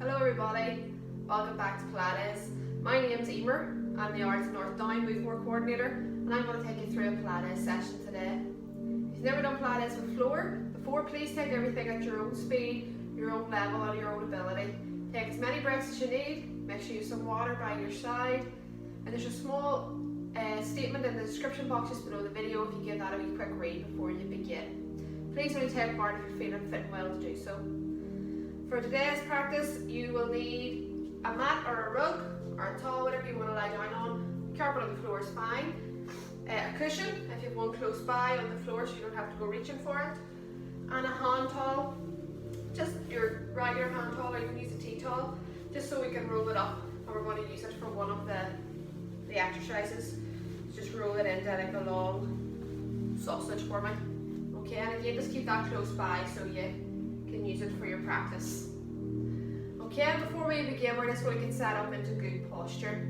Hello everybody, welcome back to Pilates. My name's Eimear, I'm the Arts North Down Movement Coordinator and I'm going to take you through a Pilates session today. If you've never done Pilates with floor before, please take everything at your own speed, your own level and your own ability. Take as many breaths as you need, make sure you have some water by your side, and there's a small statement in the description box just below the video if you give that a wee quick read before you begin. Please only take part if you're feeling fit and well to do so. For today's practice, you will need a mat or a rug or a towel, whatever you want to lie down on. Carpet on the floor is fine. A cushion, if you have one close by on the floor so you don't have to go reaching for it. And a hand towel, just your regular hand towel, or you can use a tea towel, just so we can roll it up. And we're going to use it for one of the exercises. Just roll it into like a long sausage for me. Okay, and again, just keep that close by so you can use it for your practice. Okay, and before we begin, we're just going to get set up into good posture.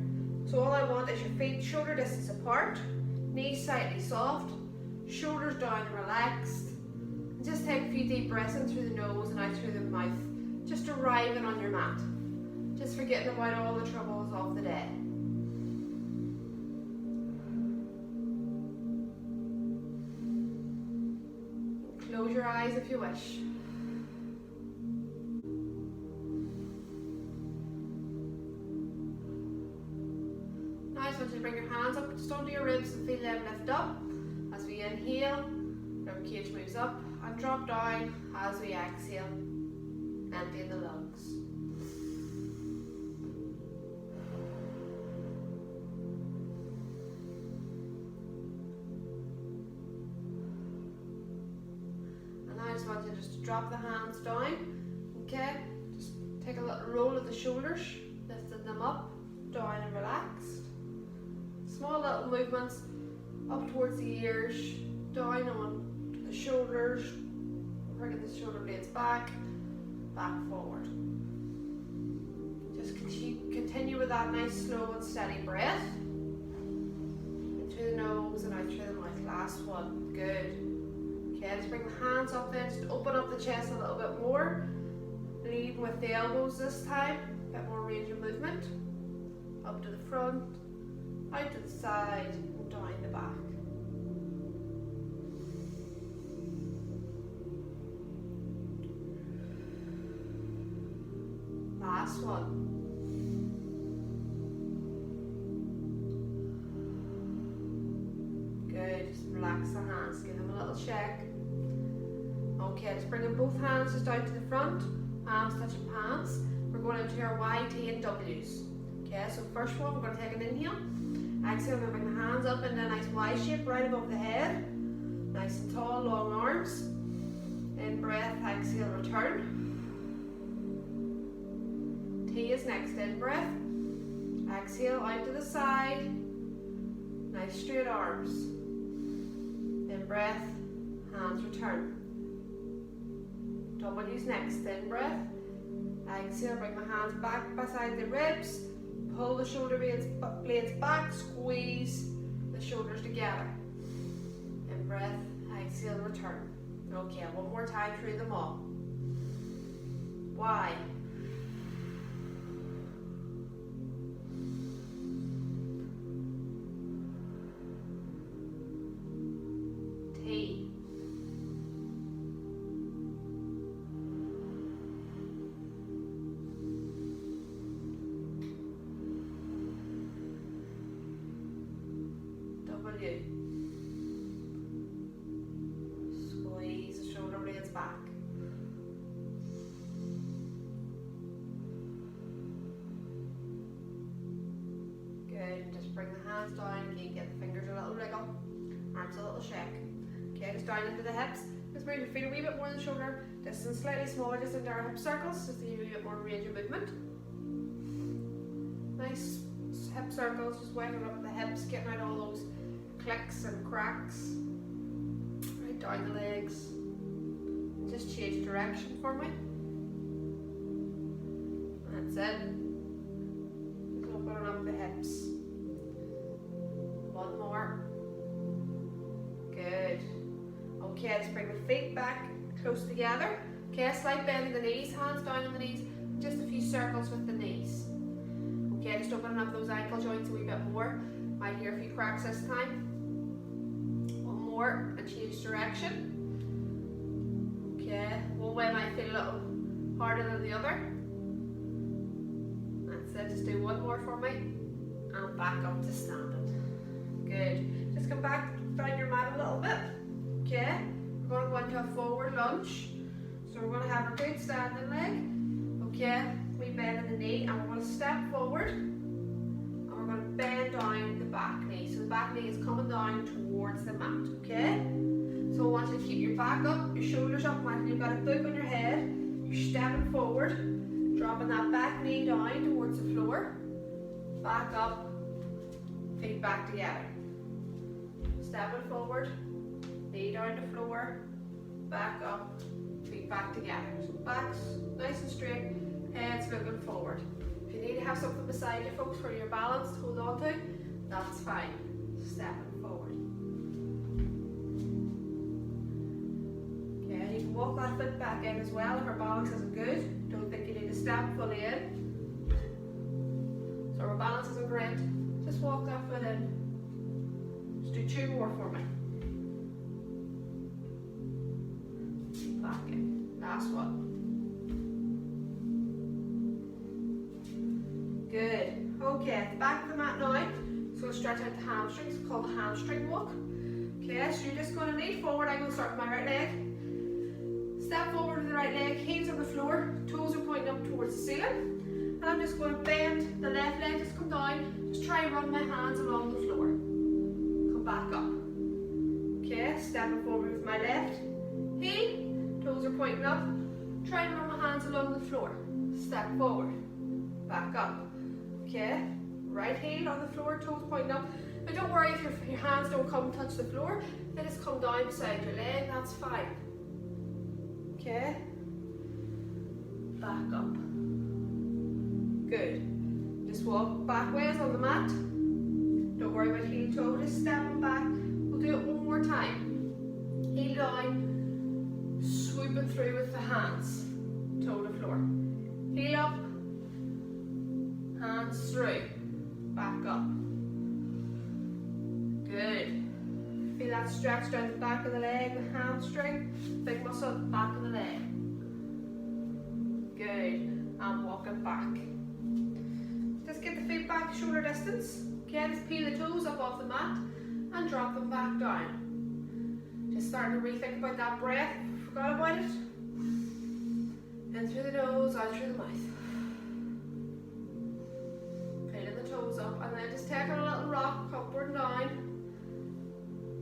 So all I want is your feet shoulder distance apart, knees slightly soft, shoulders down and relaxed. And just take a few deep breaths in through the nose and out through the mouth, just arriving on your mat. Just forgetting about all the troubles of the day. Close your eyes if you wish. Now I just want you to bring your hands up just onto your ribs and feel them lift up. As we inhale, rib cage moves up and drop down as we exhale, emptying the lungs. I just want you just to drop the hands down, okay? Just take a little roll of the shoulders, lifting them up, down and relaxed. Small little movements up towards the ears, down on the shoulders, bringing the shoulder blades back, back forward. Just continue with that nice slow and steady breath. In through the nose and out through the mouth. Last one, good. Okay, just bring the hands up then, just open up the chest a little bit more. Lead with the elbows this time, a bit more range of movement. Up to the front, out to the side, and down the back. Last one. Good, just relax the hands, give them a little shake. Okay, just bringing both hands just out to the front, palms touching palms. We're going into our YT and W's. Okay, so first one, we're going to take an inhale. Exhale, we're going to bring the hands up into a nice Y shape right above the head. Nice and tall, long arms. In breath, exhale, return. T is next, in breath. Exhale, out to the side. Nice straight arms. In breath, hands return. W's next, in breath. Exhale, bring the hands back beside the ribs. Pull the shoulder blades back, squeeze the shoulders together. In breath, exhale, return. Okay, one more time through them all. Y. T. W. Squeeze the shoulder blades back. Good, just bring the hands down again, get the fingers a little wriggle, arms a little shake. Okay, just down into the hips. Just move your feet a wee bit more than the shoulder distance, slightly smaller, just into our hip circles, just to give you a wee bit more range of movement. Nice hip circles, just wagging up the hips, getting out all those clicks and cracks. Right down the legs. Just change direction for me. That's it. Just opening up the hips. One more. Good. Okay, let's bring the feet back close together. Okay, a slight bend in the knees, hands down on the knees, just a few circles with the knees. Okay, just opening up those ankle joints a wee bit more. Might hear a few cracks this time. One more and change direction. Okay, one way might feel a little harder than the other. That's it, just do one more for me. And back up to standing. Good. Just come back down your mat a little bit. Okay, we're going to go into a forward lunge. So we're going to have a good standing leg. Okay, we bend in the knee and we're going to step forward. And we're going to bend down the back knee. So the back knee is coming down towards the mat. Okay? So I want you to keep your back up, your shoulders up, and you've got a book on your head. You're stepping forward, dropping that back knee down towards the floor. Back up, feet back together. Stepping forward, knee down the floor, back up, feet back together. So back's nice and straight, head's looking forward. If you need to have something beside you, folks, for your balance to hold on to, that's fine. Stepping forward. Okay, you can walk that foot back in as well if our balance isn't good. Don't think you need to step fully in. So our balance isn't great. Just walk that foot in. Just do 2 more for me. Back in. Last one. Good. Okay, at the back of the mat now. So stretch out the hamstrings. It's called the hamstring walk. Okay, so you're just going to lean forward. I'm going to start with my right leg. Step forward with the right leg, heels on the floor, toes are pointing up towards the ceiling. And I'm just going to bend the left leg, just come down. Just try and run my hands along the floor. Come back up. Okay, stepping forward with my left heel, toes are pointing up. Try and run my hands along the floor. Step forward, back up. Okay, right heel on the floor, toes pointing up. But don't worry if your hands don't come touch the floor, they just come down beside your leg, that's fine. Okay, back up. Good. Just walk backwards on the mat. Don't worry about heel toe, just stepping back. We'll do it one more time. Heel down, swooping through with the hands, toe to floor. Heel up, hands through, back up. Good. Feel that stretch down the back of the leg, the hamstring, big muscle at the back of the leg. Good. And walking back. Just get the feet back shoulder distance. Okay, just peel the toes up off the mat and drop them back down. Just starting to rethink about that breath. Forgot about it. In through the nose, out through the mouth. Peeling the toes up and then just taking a little rock upward and down.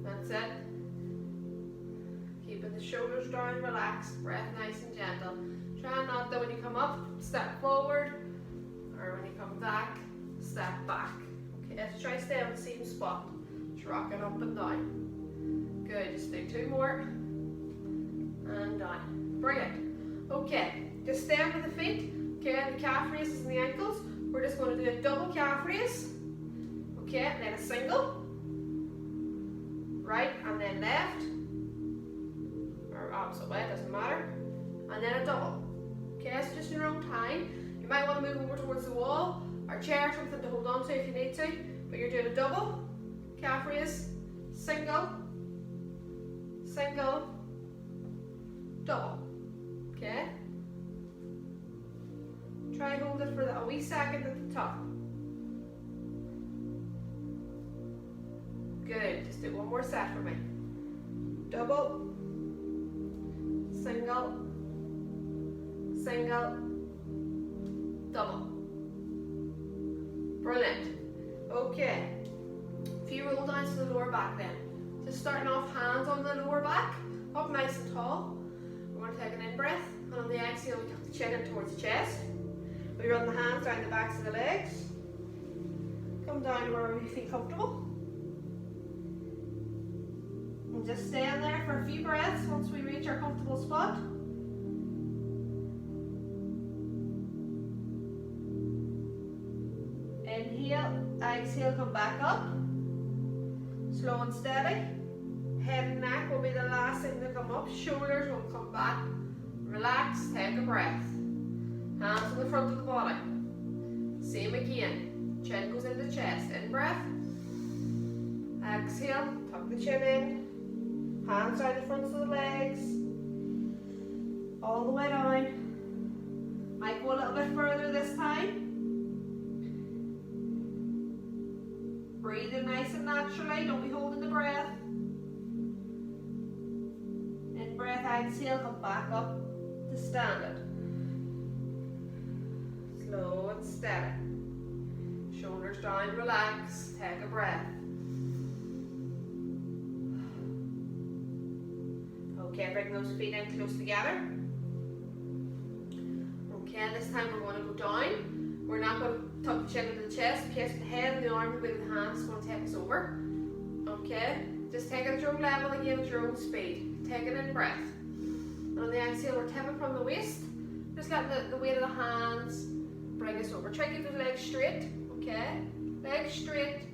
That's it. Keeping the shoulders down, relaxed, breath nice and gentle. Try not that when you come up, step forward, or when you come back, step back. Okay, let's try stay on the same spot. Just rock it up and down. Good, just do 2 more. And down. Brilliant. Okay, just stay with the feet. Okay, the calf raises and the ankles. We're just going to do a double calf raise. Okay, and then a single. Right, and then left, or opposite way, doesn't matter, and then a double. Okay, so just in your own time. You might want to move over towards the wall, or chair, something to hold on to if you need to, but you're doing a double, calf raise, single, single, double. Okay? Try and hold it for a wee second at the top. Good, just do 1 more set for me. Double, single, single, double. Brilliant. Okay, a few roll downs to the lower back then. Just starting off, hands on the lower back, up nice and tall. We're going to take an in breath, and on the exhale we tuck the chin in towards the chest. We run the hands down the backs of the legs. Come down to wherever you feel comfortable. And just stand there for a few breaths once we reach our comfortable spot. Inhale, exhale, come back up. Slow and steady. Head and neck will be the last thing to come up. Shoulders will come back. Relax, take a breath. Hands on the front of the body. Same again. Chin goes into the chest. In breath. Exhale. Tuck the chin in. Hands down the fronts of the legs. All the way down. Might go a little bit further this time. Breathing nice and naturally. Don't be holding the breath. In breath, exhale. Come back up to standard. Slow and steady. Shoulders down, relax, take a breath. Okay, bring those feet in close together. Okay, this time we're going to go down. We're not going to tuck the chin into the chest. Okay, so the head and the arm and the hands is going to take us over. Okay, just take it at your own level again, at your own speed. Take it in breath. And on the exhale, we're tipping from the waist. Just letting the weight of the hands bring us over. Try to keep those legs straight. Okay, legs straight,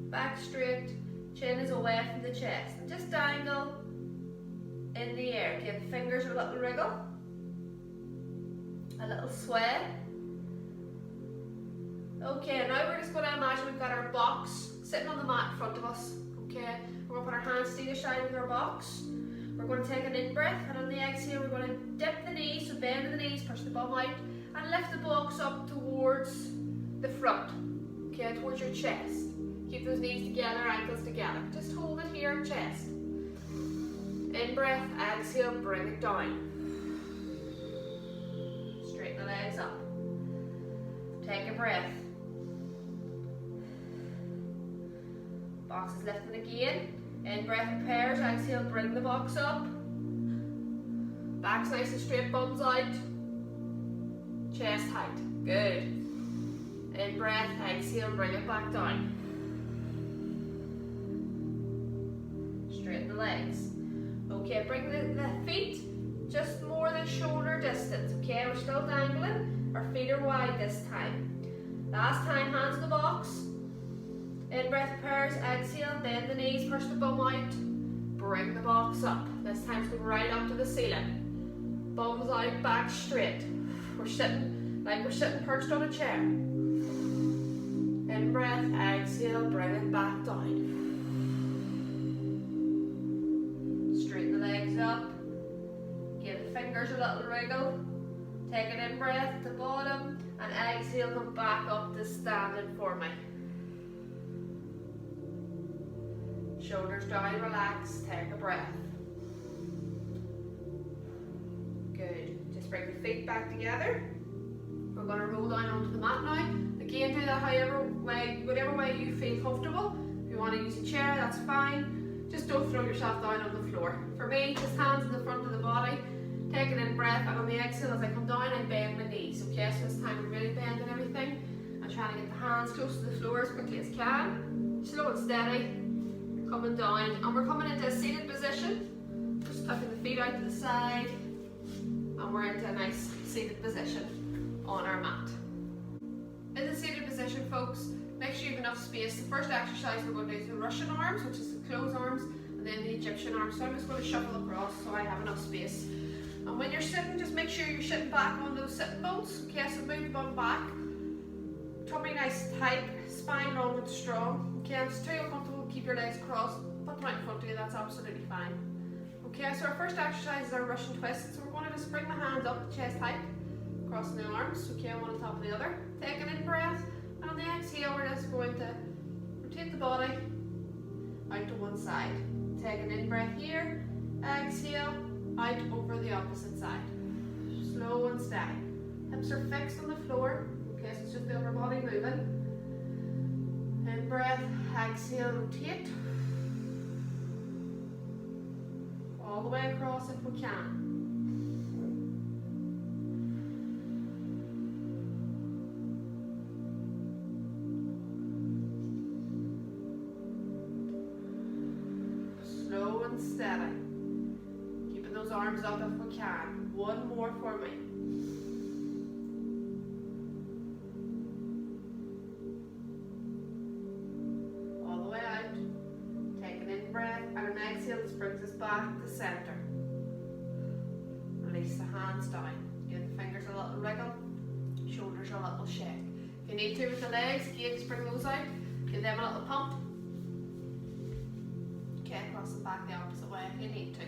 back straight, chin is away from the chest. And just dangle in the air. Give the fingers a little wriggle, a little sway. Okay, now we're just going to imagine we've got our box sitting on the mat in front of us. Okay, we're going to put our hands to either side of our box. We're going to take an in breath, and on the exhale, we're going to dip the knees, so bend the knees, push the bum out, and lift the box up towards the front, okay, towards your chest. Keep those knees together, ankles together. Just hold it here, chest. In breath, exhale, bring it down. Straighten the legs up. Take a breath. Box is lifting again. In breath, pairs, exhale, bring the box up. Back's nice and straight, bums out. Chest height. Good. In breath, exhale, bring it back down. Straighten the legs. Okay, bring the feet just more than shoulder distance. Okay, we're still dangling. Our feet are wide this time. Last time, hands in the box. In breath, pairs, exhale, bend the knees, push the bum out. Bring the box up. This time it's going right up to the ceiling. Bums out, back straight. We're sitting like we're sitting perched on a chair. In breath, exhale, bring it back down. Straighten the legs up. Give the fingers a little wriggle. Take an in breath at the bottom, and exhale, come back up to standing for me. Shoulders down, relax, take a breath. Good. Just bring the feet back together. We're going to roll down onto the mat now. Again, do that whatever way you feel comfortable. If you want to use a chair, that's fine. Just don't throw yourself down on the floor. For me, just hands in the front of the body. Take an in breath, and on the exhale, as I come down, I bend my knees. Okay, so this time I'm really bending everything. I'm trying to get the hands close to the floor as quickly as I can. Slow and steady. Coming down, and we're coming into a seated position. Just tucking the feet out to the side, and we're into a nice seated position on our mat. In the seated position, folks, make sure you have enough space. The first exercise we're going to do is the Russian arms, which is the closed arms, and then the Egyptian arms. So I'm just going to shuffle across so I have enough space. And when you're sitting, just make sure you're sitting back on those sitting bones. Okay, so move your bum back. Tummy nice tight, spine long and strong. Okay, and it's too uncomfortable, keep your legs crossed. Put them out in front of you, that's absolutely fine. Okay, so our first exercise is our Russian twist. So we're going to just bring the hands up to chest height, crossing the arms. Okay, one on top of the other. Take an in breath, and on the exhale, we're just going to rotate the body out to one side. Take an in breath here, exhale, out over the opposite side. Slow and steady. Hips are fixed on the floor. Okay, so it's just the upper body moving. In breath, exhale, rotate. All the way across if we can. Slow and steady. Keeping those arms up if we can. One more for me. All the way out. Take an in breath, and an exhale. This brings us back to center. Release the hands down. Give the fingers a little wriggle. need to with the legs, again, just bring those out. Give them a little pump. Okay, cross them back the opposite way if you need to.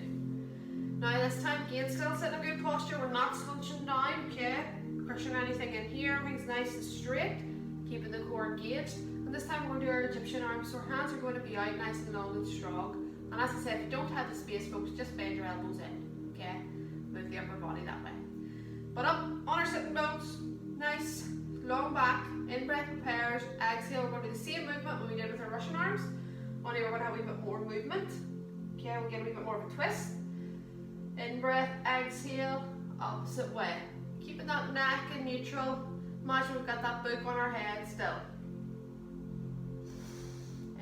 Now this time, again, still sit in a good posture. We're not slouching down, okay? Crushing anything in here, everything's nice and straight. Keeping the core engaged. And this time we're going to do our Egyptian arms, so our hands are going to be out nice and long and strong. And as I said, if you don't have the space, folks, just bend your elbows in, okay? Move the upper body that way. But up on our sitting bones, nice, long back, in-breath prepares, exhale, we're going to do the same movement we did with our Russian arms, only we're going to have a wee bit more movement. Okay, we'll get a wee bit more of a twist. In-breath, exhale, opposite way. Keeping that neck in neutral. Imagine we've got that book on our head still.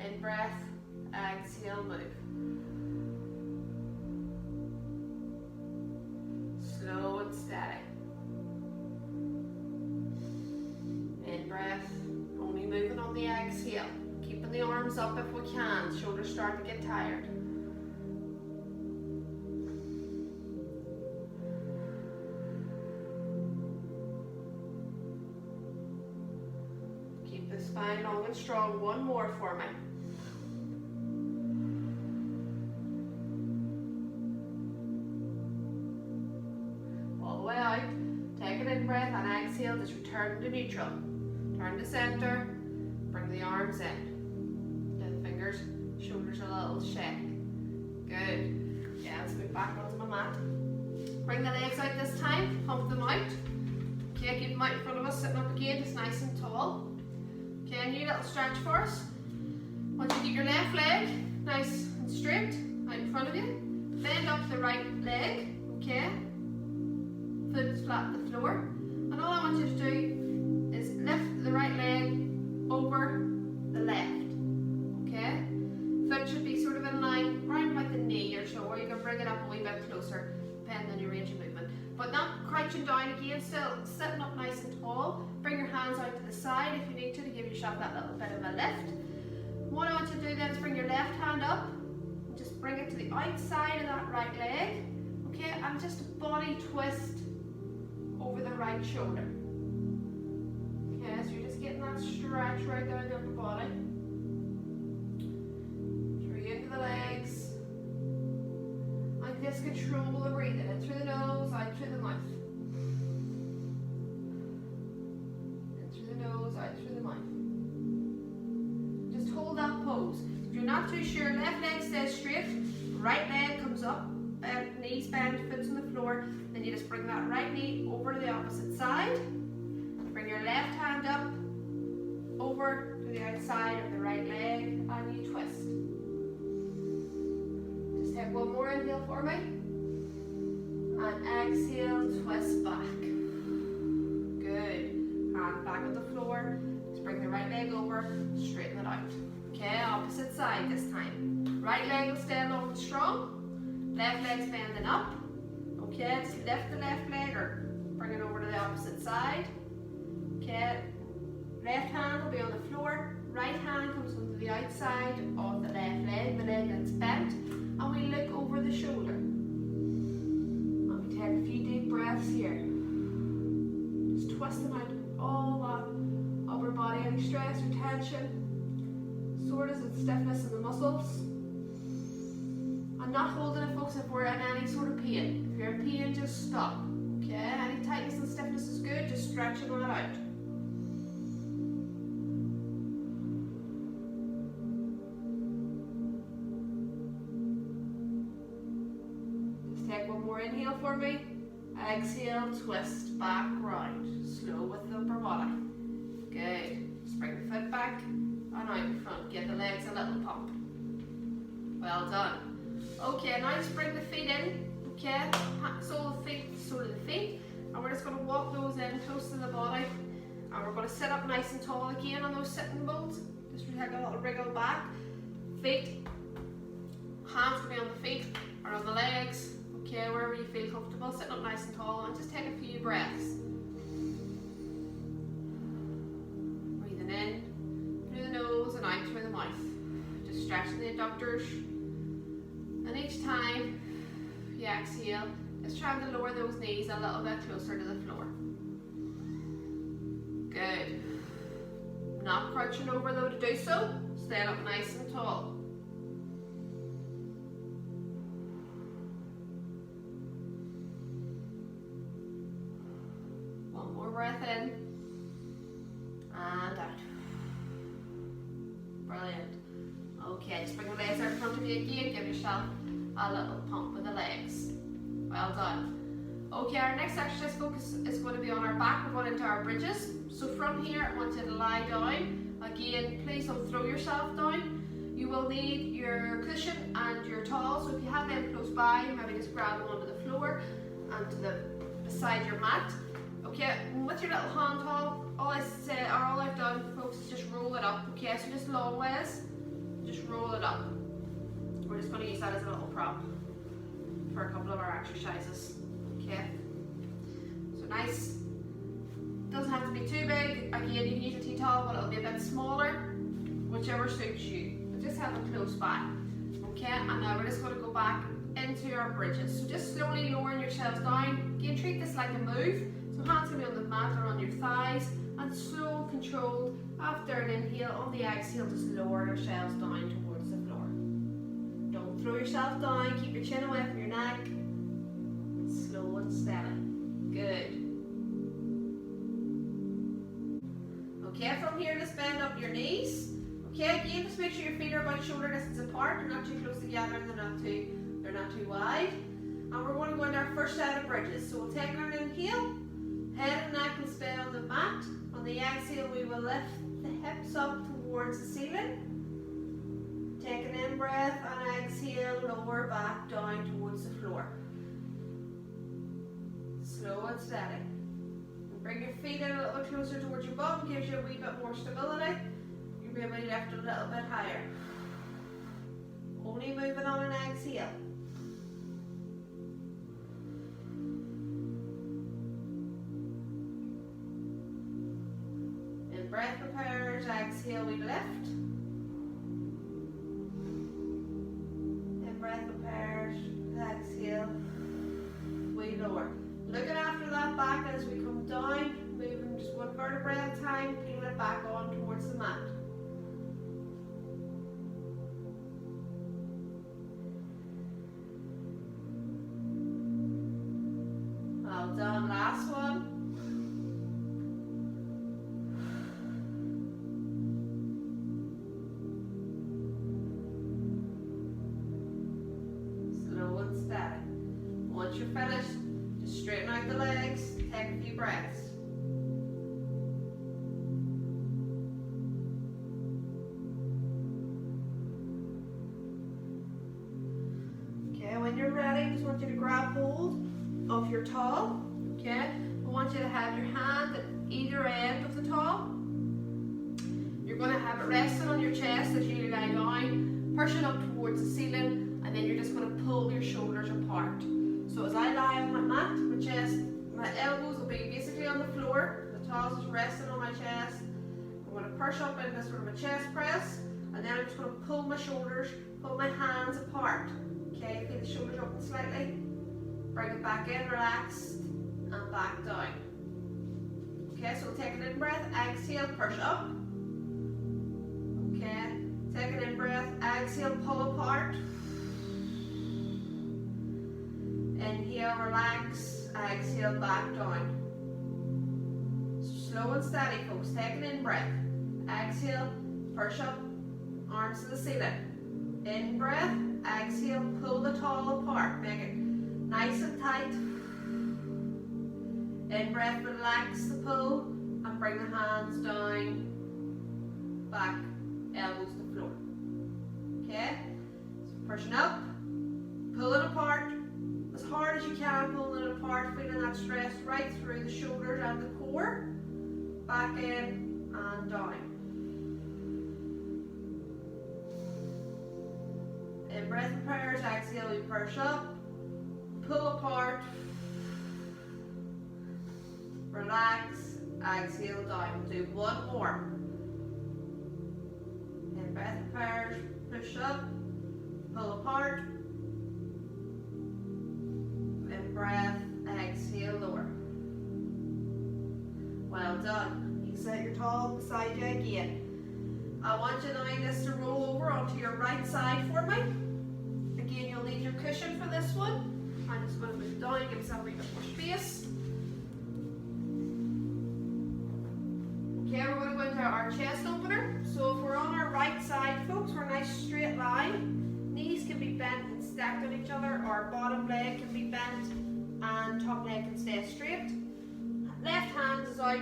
In-breath, exhale, move. Slow and steady. In-breath, only moving on the exhale. Keeping the arms up if we can. Shoulders start to get tired. Keep the spine long and strong. One more for me. Breath and exhale, just return to neutral. Turn to center, bring the arms in. Give the fingers, shoulders a little shake. Good. Yeah, let's move back onto my mat. Bring the legs out this time, pump them out. Okay, keep them out in front of us, sitting up again, just nice and tall. Okay, a new little stretch for us. Once you get your left leg nice and straight out in front of you, bend up the right leg, okay? Foot is flat to the floor. And all I want you to do is lift the right leg over the left, okay? Foot should be sort of in line, round about the knee or so, or you can bring it up a wee bit closer, depending on your range of movement. But not crouching down again, still sitting up nice and tall. Bring your hands out to the side if you need to give yourself that little bit of a lift. What I want you to do then is bring your left hand up, and just bring it to the outside of that right leg, okay? And just a body twist over the right shoulder. Okay, so you're just getting that stretch right there in the upper body. Through into the legs. And just control the breathing. In through the nose, out through the mouth. In through the nose, out through the mouth. Just hold that pose. If you're not too sure, left leg stays straight, right leg comes up. Knees bend, foot's on the floor, then you just bring that right knee over to the opposite side. Bring your left hand up over to the outside of the right leg and you twist. Just take one more inhale for me. And exhale, twist back. Good. Hand back on the floor. Just bring the right leg over, straighten it out. Okay, opposite side this time. Right leg will stay long and strong. Left leg's bending up. Okay, just lift the left leg or bring it over to the opposite side. Okay, left hand will be on the floor. Right hand comes onto the outside of the left leg, the leg that's bent. And we look over the shoulder. And we take a few deep breaths here. Just twisting out all that upper body, any stress or tension, soreness and stiffness in the muscles. And not holding it, folks, if we're in any sort of pain. If you're in pain, just stop. Okay, any tightness and stiffness is good, just stretching that out. Just take one more inhale for me. Exhale, twist back round. Slow with the upper body. Good. Just bring the foot back and out in front. Give the legs a little pump. Well done. Okay, now just bring the feet in, okay, sole of the feet, and we're just going to walk those in close to the body, and we're going to sit up nice and tall again on those sitting bones, just take a little wriggle back, feet, hands will be on the feet, or on the legs, okay, wherever you feel comfortable, sitting up nice and tall, and just take a few breaths. Breathing in, through the nose, and out through the mouth, just stretching the adductors. And each time you exhale, just trying to lower those knees a little bit closer to the floor. Good. Not crouching over though to do so. Stand up nice and tall. One more breath in and out. Brilliant. Okay, just bring the legs out in front of you again. Give yourself a little pump with the legs. Well done. Okay, our next exercise focus is going to be on our back. We're going into our bridges. So from here, I want you to lie down. Again, please don't throw yourself down. You will need your cushion and your towel. So if you have them close by, maybe just grab them onto the floor and to the beside your mat. Okay, with your little hand towel, all I've done, folks, is just roll it up. Okay, so just long ways, just roll it up. We're just going to use that as a little prop for a couple of our exercises. Okay, so nice. Doesn't have to be too big. Again, you can use a tea towel, but it'll be a bit smaller, whichever suits you. But just have them close by. Okay, and now we're just going to go back into our bridges. So just slowly lowering yourselves down. Again, treat this like a move. So hands can be on the mat or on your thighs, and slow, controlled. After an inhale, on the exhale, just lower yourselves down towards the floor. Don't throw yourself down. Keep your chin away from your neck. Slow and steady. Good. Okay, from here, just bend up your knees. Okay, again, just make sure your feet are about shoulder distance apart. They're not too close together, and they're not too wide. And we're going to go into our first set of bridges. So we'll take our inhale. Head and neck will stay on the mat. On the exhale, we will lift the hips up towards the ceiling. Take an in breath and exhale, lower back down towards the floor. Slow and steady. And bring your feet in a little bit closer towards your bum, gives you a wee bit more stability. You'll be able to lift a little bit higher. Only moving on an exhale. In breath preparers, exhale, we lift. In breath preparers, exhale, we lower. Looking after that back as we come down, moving just one vertebrae at a time, pulling it back on towards the mat. Well done, last one. Slow and steady. Once you're finished, just straighten out the legs, take a few breaths. Okay, when you're ready, I just want you to grab hold of your towel. Okay, I want you to have your hand at either end of the towel. You're going to have it resting on your chest as you lie down, pushing up towards the ceiling, and then you're just going to pull your shoulders apart. So as I lie on my mat, my elbows will be basically on the floor, the towel's just resting on my chest. I'm going to push up into sort of a chest press, and then I'm just going to pull my shoulders, pull my hands apart. Okay, feel the shoulders open slightly, bring it back in, relaxed, and back down. Okay, so take an in breath, exhale, push up. Okay, take an in breath, exhale, pull apart. Inhale, relax, exhale, back down. Slow and steady, folks. Take an in breath. Exhale, push up, arms to the ceiling. In breath, exhale, pull the towel apart. Make it nice and tight. In breath, relax the pull and bring the hands down, back, elbows to floor. Okay? So pushing up, pulling apart. As hard as you can, pulling it apart, feeling that stress right through the shoulders and the core. Back in and down. In breath preparers, exhale, we push up, pull apart, relax, exhale down. We'll do one more. In breath preparers, push up, pull apart. In breath, exhale, lower. Well done. You can set your tall beside you again. I want you now just to roll over onto your right side for me. Again, you'll need your cushion for this one. I'm just going to move down, give myself a wee bit more space. Okay, we're going to go into our chest opener. So if we're on our right side, folks, we're a nice straight line. Knees can be bent and stacked on each other. Our bottom leg can be bent and top leg can stay straight. Left hand is out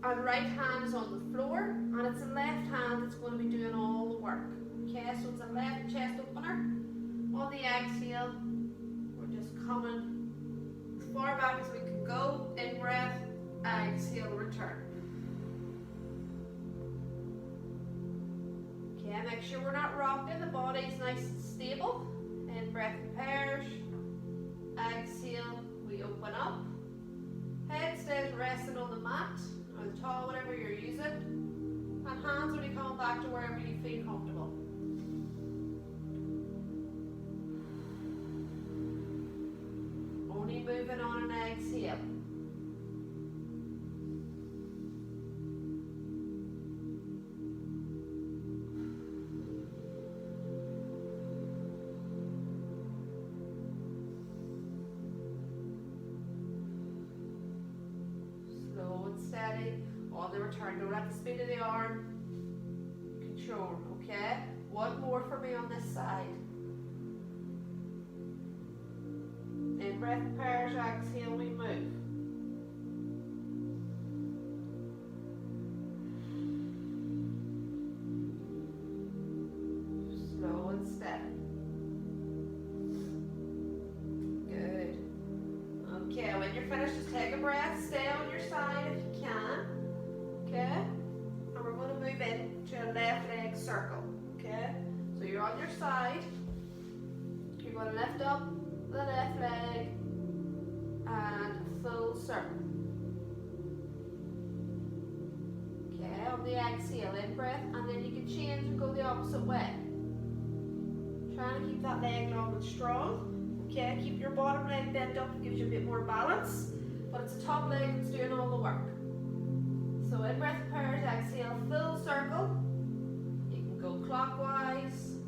and right hand is on the floor, and it's the left hand that's going to be doing all the work. Okay, so it's a left chest opener. On the exhale, we're just coming as far back as we can go. In breath, exhale, return. Okay, make sure we're not rocking, the body's nice and stable. In breath, prepares. Exhale, we open up. Head stays resting on the mat or the towel, whatever you're using. And hands will be coming back to wherever you feel comfortable. Only moving on an exhale. On the return, don't let the speed of the arm control, okay? One more for me on this side. In breath, prepares, exhale, we move. Slow and steady. Good. Okay, when you're finished, just take a breath, stay on your side if you can. Okay, and we're going to move into a left leg circle. Okay, so you're on your side, you're going to lift up the left leg and full circle. Okay, on the exhale, in breath, and then you can change and go the opposite way. Trying to keep that leg long and strong. Okay, keep your bottom leg bent up, it gives you a bit more balance, but it's the top leg that's doing all the work. So in breath, prepares, exhale, full circle. You can go clockwise,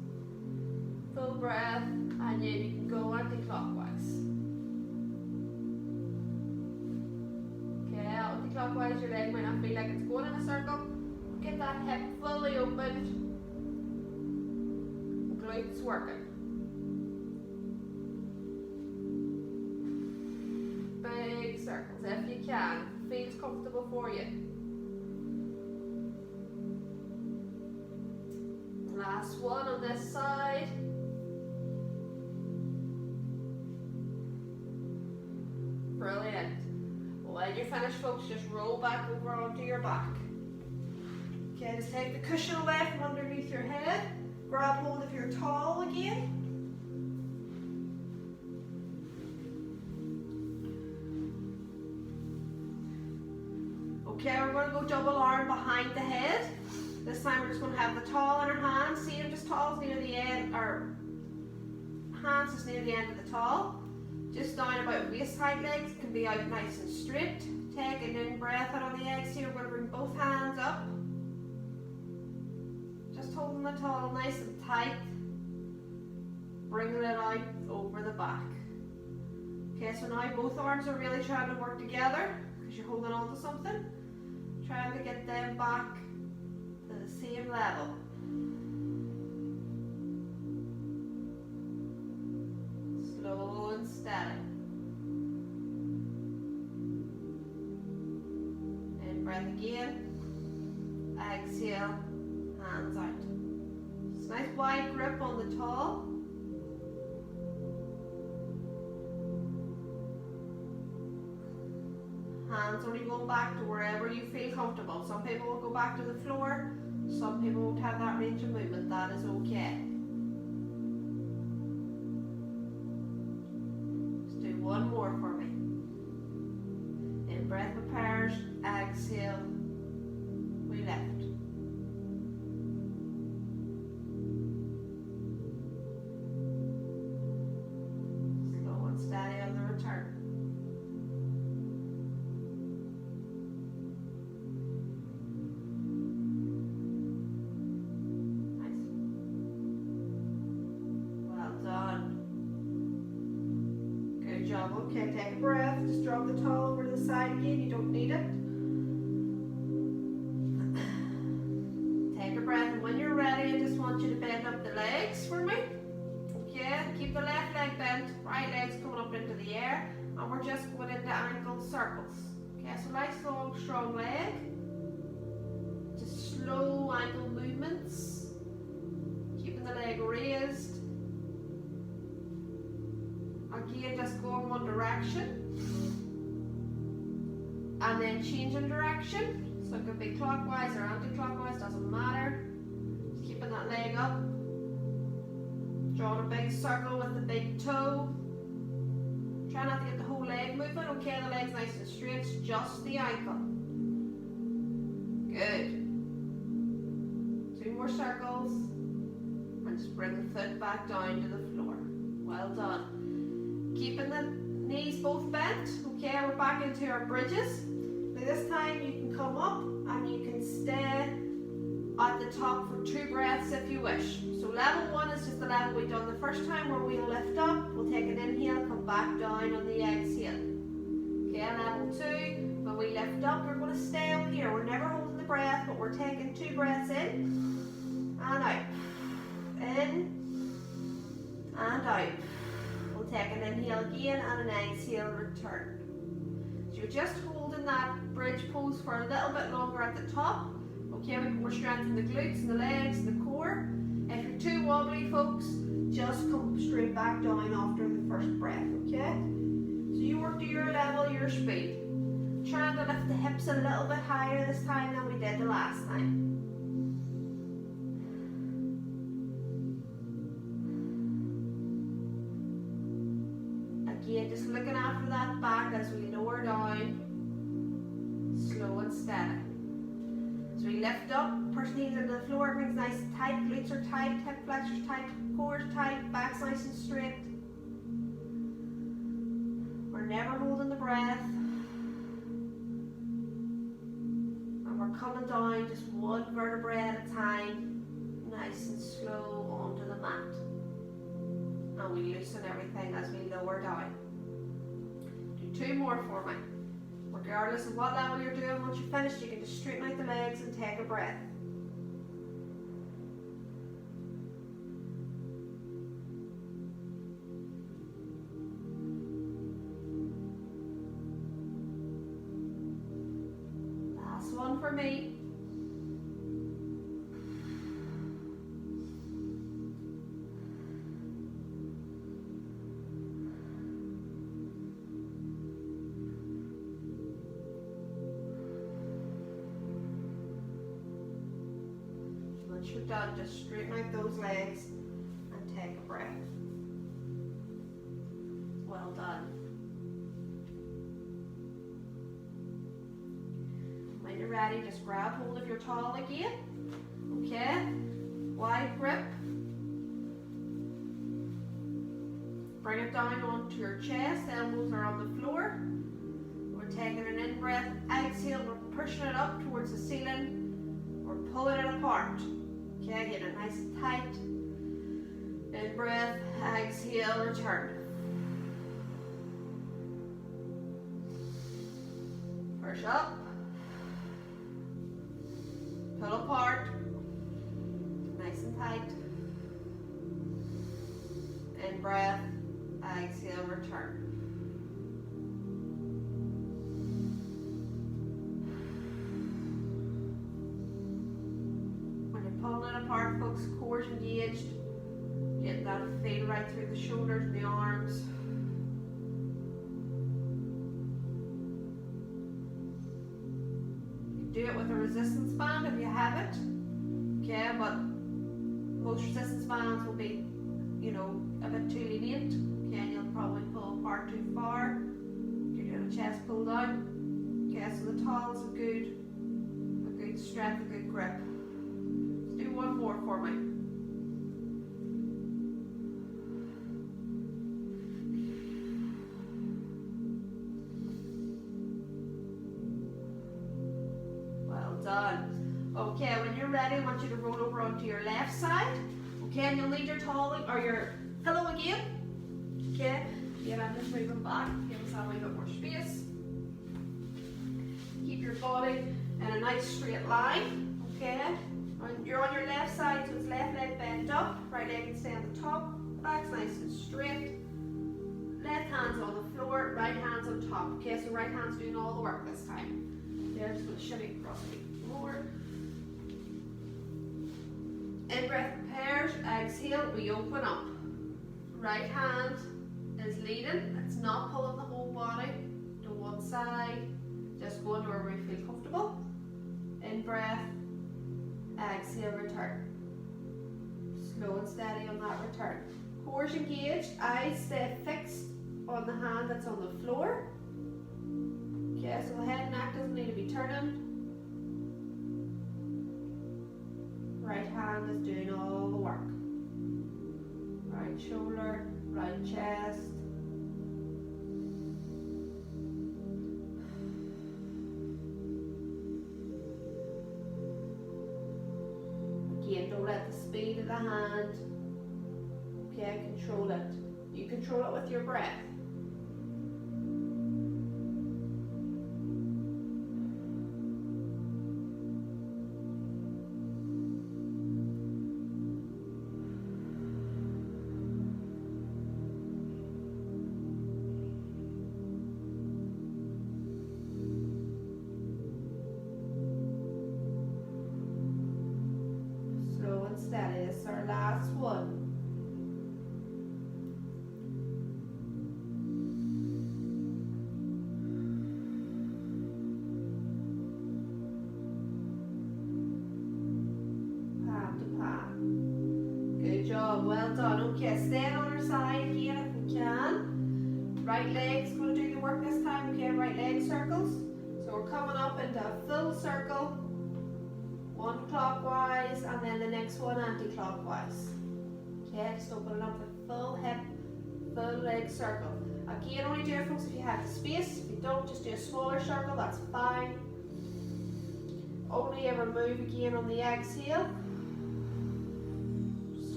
full breath, and then you can go anti-clockwise. Okay, anti-clockwise, your leg might not feel like it's going in a circle. Get that hip fully opened. Glutes working. Big circles if you can. Feels comfortable for you. Last one on this side. Brilliant. When you're finished, folks, just roll back over onto your back. Okay, just take the cushion away from underneath your head. Grab hold of your towel again. Okay, we're going to go double arm behind the head. This time we're just going to have the towel in our hands. See, just towels near the end, or hands just near the end of the towel. Just down about waist height, legs can be out nice and straight. Take an in breath out on the exhale. We're going to bring both hands up. Just holding the towel nice and tight. Bringing it out over the back. Okay, so now both arms are really trying to work together because you're holding on to something. Trying to get them back to the same level. Slow and steady. In breath again. Exhale, hands out. Just nice wide grip on the towel. Hands only go back to wherever you feel comfortable. Some people will go back to the floor. Some people won't have that range of movement. That is okay. Just do one more for me. In breath, prepares. Exhale. We lift. Slow and steady on the return. breath. Just drop the towel over to the side again, you don't need it. Take a breath, and when you're ready, I just want you to bend up the legs for me. Okay, keep the left leg bent, right leg's coming up into the air, and we're just going into angled circles. Okay, so nice long, strong leg. Just slow angled movements. Keeping the leg raised. Again, just going one direction. And then changing direction. So it could be clockwise or anti-clockwise, doesn't matter. Just keeping that leg up. Drawing a big circle with the big toe. Try not to get the whole leg moving. Okay, the leg's nice and straight, it's just the ankle. Good. 2 more circles. And just bring the foot back down to the floor. Well done. Keeping the knees both bent. Okay, we're back into our bridges. Now this time you can come up and you can stay at the top for 2 breaths if you wish. So level 1 is just the level we done the first time, where we'll lift up, we'll take an inhale, come back down on the exhale. Okay, level 2, when we lift up, we're going to stay up here. We're never holding the breath, but we're taking 2 breaths in and out. In and out. We'll take an inhale again and an exhale, return. So you're just holding that bridge pose for a little bit longer at the top. Okay, we're strengthening the glutes and the legs and the core. If you're too wobbly, folks, just come straight back down after the first breath, okay? So you work to your level, your speed. Trying to lift the hips a little bit higher this time than we did the last time. Again, just looking after that back as we lower down, slow and steady. As we lift up, push knees into the floor, everything's nice and tight, glutes are tight, hip flexors tight, core's tight, back's nice and straight. We're never holding the breath. And we're coming down just 1 vertebrae at a time, nice and slow onto the mat. And we loosen everything as we lower down. Do 2 more for me. Regardless of what level you're doing, once you're finished, you can just straighten out the legs and take a breath. Last one for me. Once you're done, just straighten out those legs and take a breath. Well done. When you're ready, just grab hold of your towel again. Okay? Wide grip. Bring it down onto your chest, elbows are on the floor. We're taking an in-breath, exhale, we're pushing it up towards the ceiling. We're pulling it apart. Okay, get it nice and tight. In breath, exhale, return. Push up. Pull apart. Nice and tight. In breath, exhale, return. Pulling it apart, folks, core's engaged. Get that feel right through the shoulders and the arms. You do it with a resistance band if you have it. Okay, but most resistance bands will be, you know, a bit too lenient. Okay, and you'll probably pull apart too far. You're doing a chest pull down. Okay, so the towel's a good strength, a good grip. Do 1 more for me. Well done. Okay, when you're ready, I want you to roll over onto your left side. Okay, and you'll need your towel or your pillow again. Okay, Again, I'm just moving back, give us a wee bit more space. Keep your body in a nice straight line, okay? You're on your left side, so it's left leg bent up, right leg can stay on the top, back's nice and straight. Left hand's on the floor, right hand's on top. Okay, so right hand's doing all the work this time. Okay, I'm just going to shimmy across the floor. In breath prepares, exhale, we open up. Right hand is leading, it's not pulling the whole body to one side, just going to where we feel comfortable. In breath, exhale, return. Slow and steady on that return. Cores engaged, eyes stay fixed on the hand that's on the floor. Okay, so the head and neck doesn't need to be turning. Right hand is doing all the work. Right shoulder, right chest. Again, don't let the speed of the hand, okay, control it. You control it with your breath. Slow and steady, this is our last one. Well done. Okay, stand on our side again if we can. Right leg's going to do the work this time. Okay, right leg circles. So we're coming up into a full circle, one clockwise, and then the next one anti-clockwise. Okay, just opening up the full hip, full leg circle. Again, only do it, folks, if you have the space. If you don't, just do a smaller circle, that's fine. Only ever move again on the exhale.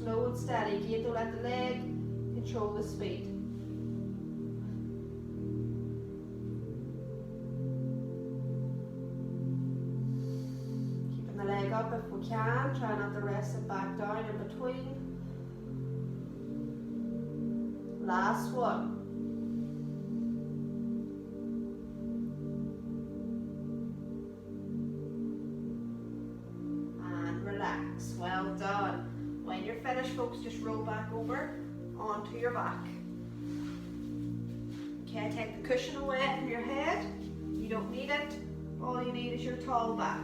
Slow and steady. Again, don't let the leg control the speed. Keeping the leg up if we can. Try not to rest it back down in between. Last one. And relax. Well done. When you're finished, folks, just roll back over onto your back. Okay, take the cushion away from your head. You don't need it. All you need is your tall back.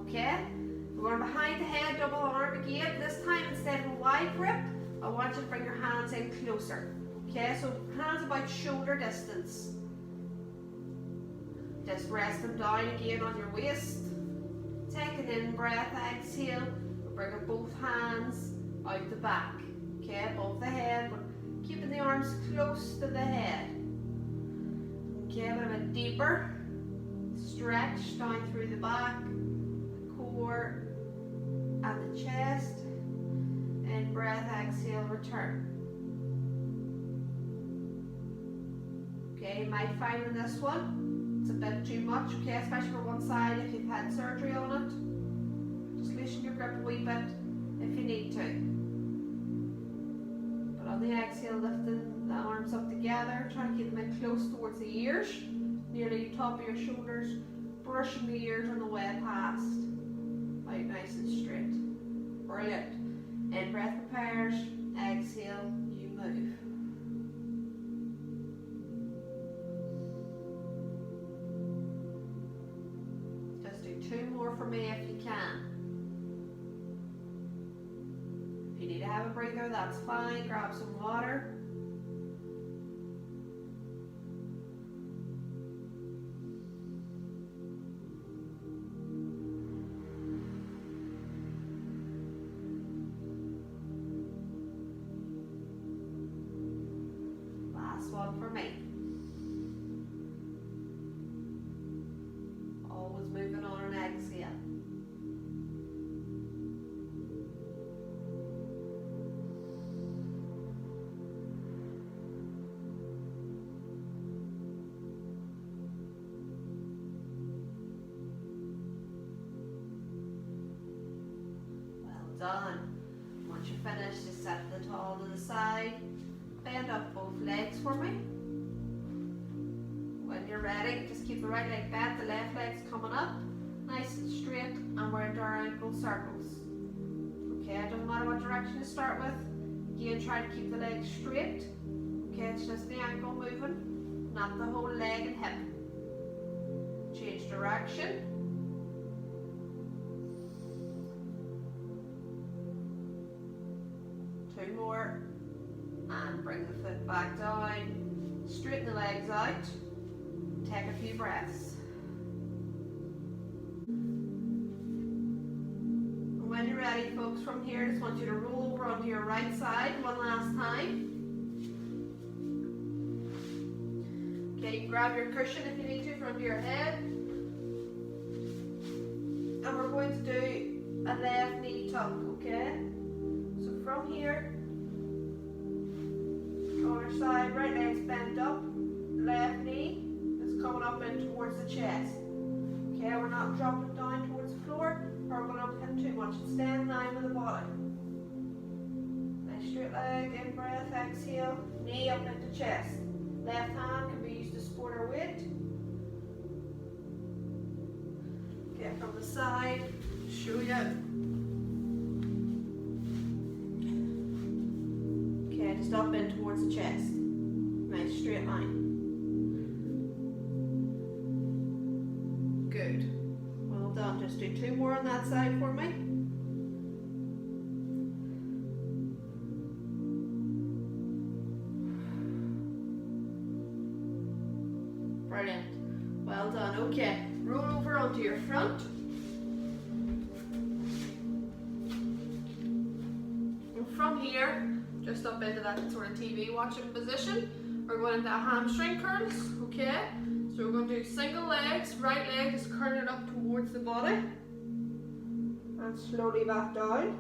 Okay, we're going behind the head, double arm again. This time, instead of a wide grip, I want you to bring your hands in closer. Okay, so hands about shoulder distance. Just rest them down again on your waist. Take an in breath, exhale. We're bringing both hands out the back, okay, above the head. We're keeping the arms close to the head. Okay, a little bit deeper. Stretch down through the back, the core, and the chest. In breath, exhale, return. Okay, you might find in this one, it's a bit too much, okay, especially for one side if you've had surgery on it. Just loosen your grip a wee bit if you need to. But on the exhale, lifting the arms up together, try to keep them in close towards the ears, nearly top of your shoulders, brushing the ears on the way past. Out nice and straight. Brilliant. In breath prepares, exhale, you move. Two more for me if you can. If you need to have a breather, that's fine. Grab some water. Last one for me. Moving on an exhale. done. Once you're finished, just set the towel to the side. Bend up both legs for me. When you're ready, just keep the right leg bent, the left leg's coming up, nice and straight, and we're into our ankle circles. Okay, it doesn't matter what direction you start with. Again, try to keep the legs straight. Okay, it's just the ankle moving, not the whole leg and hip. Change direction. Two more. And bring the foot back down. Straighten the legs out. Take a few breaths. And when you're ready, folks, from here, I just want you to roll over onto your right side one last time. Okay, you can grab your cushion if you need to from your head. And we're going to do a left knee tuck, okay? So from here, other side, right leg's bent up, left knee is coming up in towards the chest. Okay, we're not dropping down towards the floor, or we're not hitting too much. It's staying in line with the body. Nice straight leg, in breath, exhale, knee up into chest. Left hand can be used to support our weight. Okay, from the side, show you. Okay, just up in towards the chest. Nice straight line. Good. Well done. Just do two more on that side for me. Brilliant. Well done. Okay. Roll over onto your front. And from here, just up into that sort of TV watching position, we're going into hamstring curls, okay? So we're going to do single legs, right leg is curling up towards the body, and slowly back down.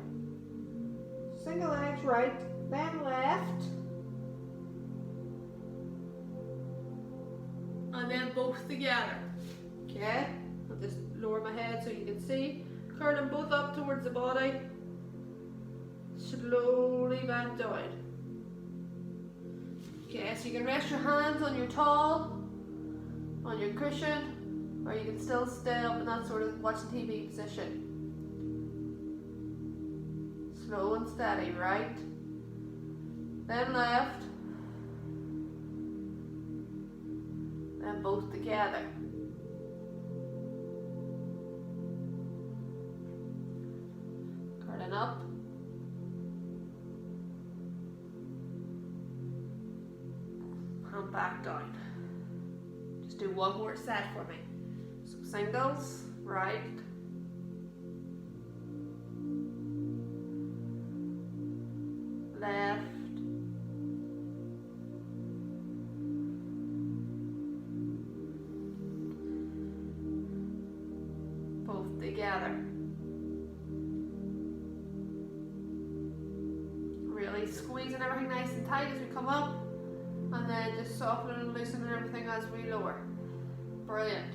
Single legs right, then left, and then both together, okay? I'll just lower my head so you can see. Curling both up towards the body, slowly back down. Okay, so you can rest your hands on your towel, on your cushion, or you can still stay up in that sort of watching TV position. Slow and steady, right, then left, then both together. Curling up. And back down. Just do one more set for me. So singles, right, left, both together. Really squeezing everything nice and tight as we come up. And then just softening and loosening everything as we lower. Brilliant.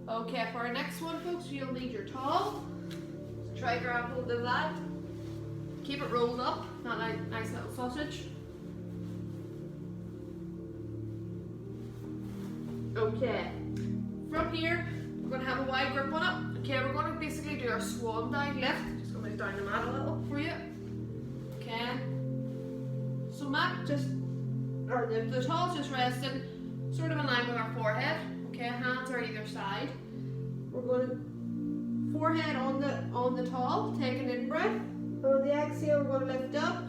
Okay, for our next one, folks, you'll need your towel. So try grab hold of that. Keep it rolled up, not like a nice little sausage. Okay. From here, we're going to have a wide grip on it. Okay, we're going to basically do our swan dive lift. Just going to move down the mat a little for you. Okay. So mat just, or the towel's just resting sort of in line with our forehead. Okay, hands are either side. We're going to forehead on the towel, take an in breath. On the exhale, we're going to lift up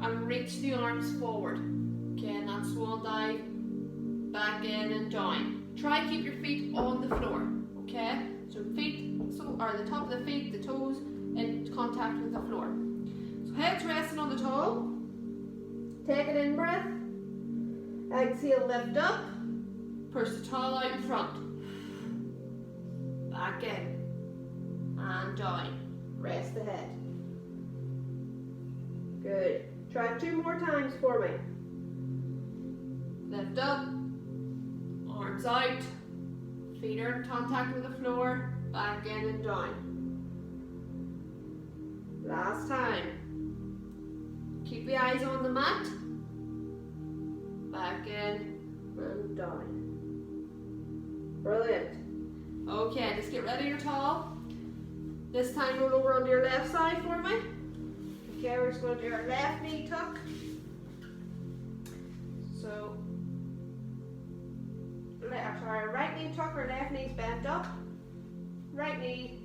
and reach the arms forward. Okay, and that swan dive, back in and down. Try keep your feet on the floor. Okay, so feet, or the top of the feet, the toes in contact with the floor. So head's resting on the towel. Take an in breath. Exhale, lift up. Push the towel out in front. Back in and down. Rest the head. Good. Try 2 more times for me. Lift up. Arms out. Feet are in contact with the floor. Back in and down. Last time. Keep the eyes on the mat. Back in and down. Brilliant. Okay, just get ready your towel. This time roll over onto your left side for me. Okay, we're just going to do our left knee tuck. So, right knee tuck, our left knee's bent up. Right knee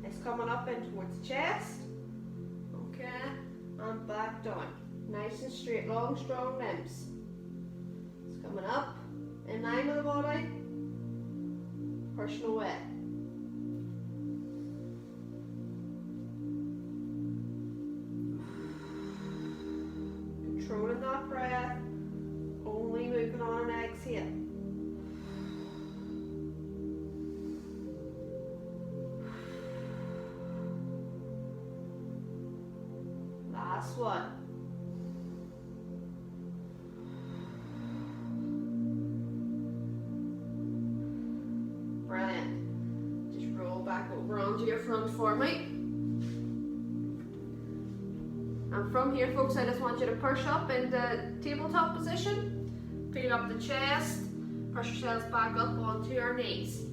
is coming up in towards the chest. Okay, and back down. Nice and straight, long, strong limbs. It's coming up, in line with the body, pushing away. Controlling that breath, only moving on an exhale. Last one. Brilliant. Just roll back over onto your front for me. And from here, folks, I just want you to push up in the tabletop position. Feel up the chest. Push yourselves back up onto your knees.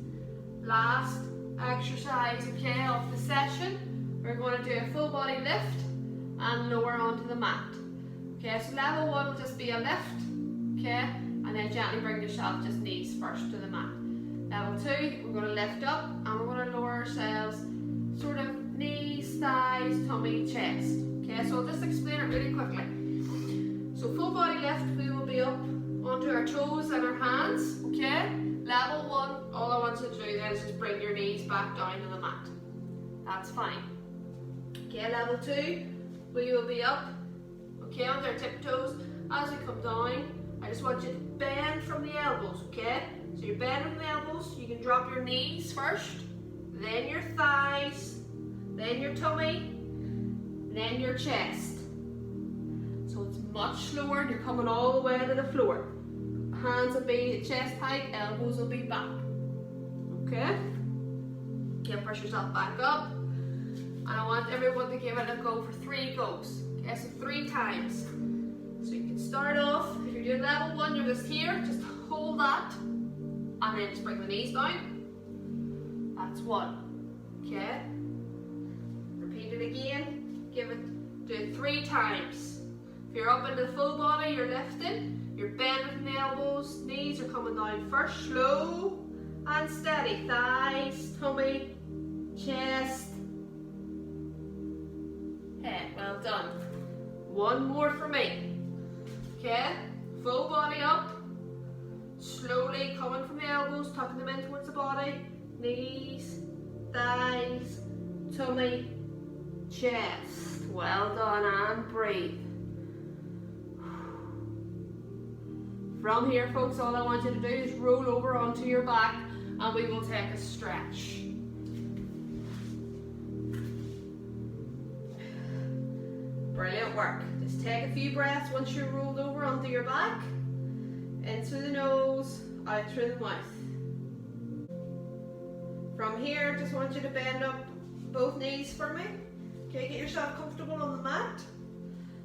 Last exercise, okay, of the session. We're going to do a full body lift and lower onto the mat. Okay, so level one will just be a lift, okay, and then gently bring yourself just knees first to the mat. Level two, we're going to lift up and we're going to lower ourselves sort of knees, thighs, tummy, chest. Okay, so I'll just explain it really quickly. So full body lift, we will be up onto our toes and our hands, okay? Level one, all I want you to do then is just bring your knees back down to the mat. That's fine. Okay, level two, we will be up, okay, on our tiptoes. As we come down, I just want you to bend from the elbows, okay? So you're bending from the elbows, you can drop your knees first, then your thighs, then your tummy, then your chest. So it's much slower and you're coming all the way to the floor. Hands will be chest height, elbows will be back. Okay? Okay, push yourself back up. And I want everyone to give it a go for 3 goes. Okay, so 3 times. So you can start off, if you're doing level 1, you're just here, just hold that. And then just bring the knees down. That's 1. Okay? Repeat it again. Do it 3 times. If you're up into the full body, you're lifting, you're bending from the elbows, knees are coming down first, slow and steady. Thighs, tummy, chest, head. Well done. 1 more for me. Okay, full body up, slowly coming from the elbows, tucking them in towards the body, knees, thighs, tummy, chest. Well done, and breathe. From here, folks, all I want you to do is roll over onto your back and we will take a stretch. Brilliant work. Just take a few breaths once you're rolled over onto your back. In through the nose, out through the mouth. From here, just want you to bend up both knees for me. Okay, get yourself comfortable on the mat.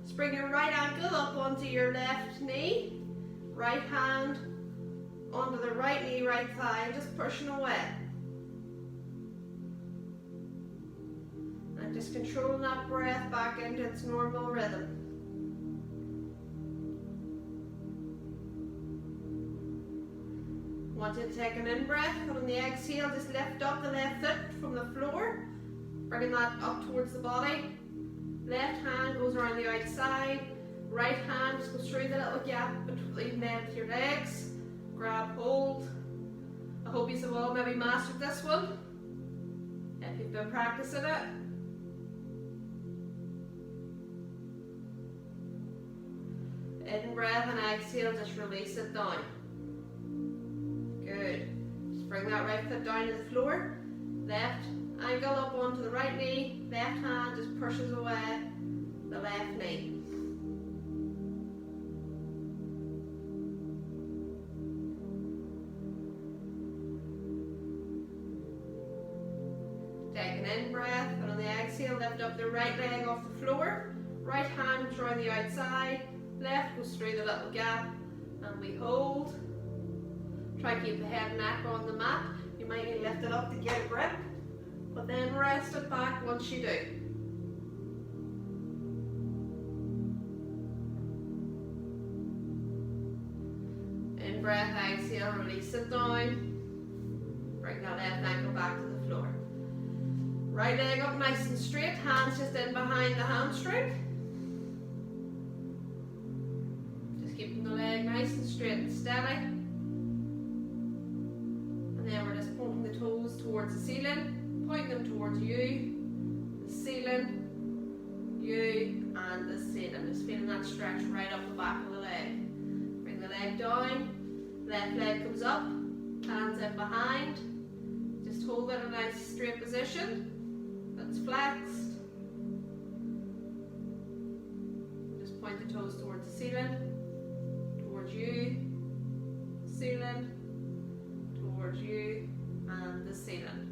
Just bring your right ankle up onto your left knee. Right hand onto the right knee, right thigh, just pushing away. And just controlling that breath back into its normal rhythm. Want you to take an in-breath, and on the exhale, just lift up the left foot from the floor, bringing that up towards the body. Left hand goes around the outside, right hand just goes through the little gap between your legs. Grab hold. I hope you have all maybe mastered this one, if you've been practicing it. In-breath and exhale, just release it down. Good. Just bring that right foot down to the floor. Left ankle up onto the right knee. Left hand just pushes away the left knee. Take an in-breath, and on the exhale, lift up the right leg off the floor, right hand around the outside, left goes through the little gap, and we hold. Try to keep the head and neck on the mat. You might need to lift it up to get a grip, but then rest it back once you do. In breath, exhale, release it down. Bring that left ankle back to the floor. Right leg up nice and straight, hands just in behind the hamstring. Just keeping the leg nice and straight and steady. And then we're just pointing the toes towards the ceiling, pointing them towards you, the ceiling, you, and the ceiling. Just feeling that stretch right up the back of the leg. Bring the leg down, left leg comes up, hands in behind. Just hold it in a nice straight position. That's flexed. Just point the toes towards the ceiling, towards you, ceiling, towards you, and the ceiling.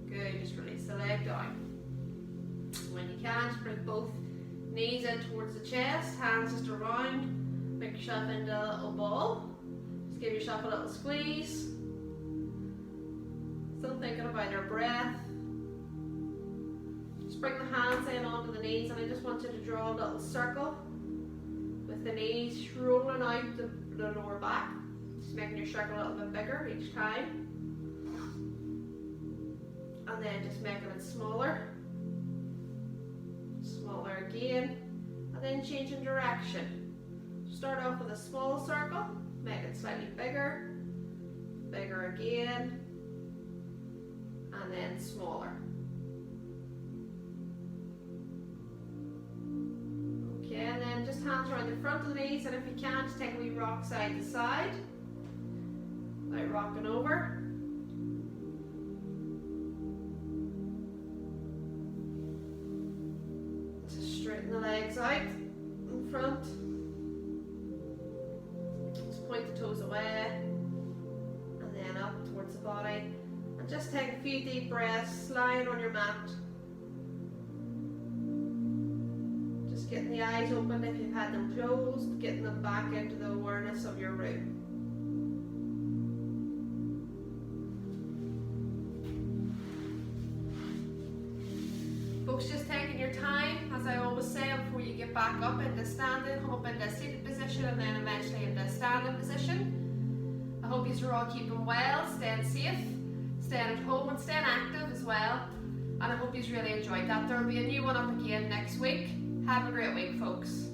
Good, just release the leg down. When you can, just bring both knees in towards the chest, hands just around, make yourself into a little ball. Just give yourself a little squeeze. Still thinking about your breath. Just bring the hands in onto the knees, and I just want you to draw a little circle with the knees rolling out the lower back. Just making your circle a little bit bigger each time. And then just making it smaller. Smaller again. And then changing direction. Start off with a small circle, make it slightly bigger, bigger again, and then smaller. Okay, and then just hands around the front of the knees, and if you can, just take a wee rock side to side, like rocking over. Just straighten the legs out in front. Just point the toes away, and then up towards the body. And just take a few deep breaths, lying on your mat. Just getting the eyes open if you've had them closed, getting them back into the awareness of your room. Folks, just taking your time, as I always say, before you get back up into standing, come up into a seated position, and then eventually into a standing position. I hope you're all keeping well, staying safe, staying at home, and staying active as well. And I hope you really enjoyed that. There will be a new one up again next week. Have a great week, folks.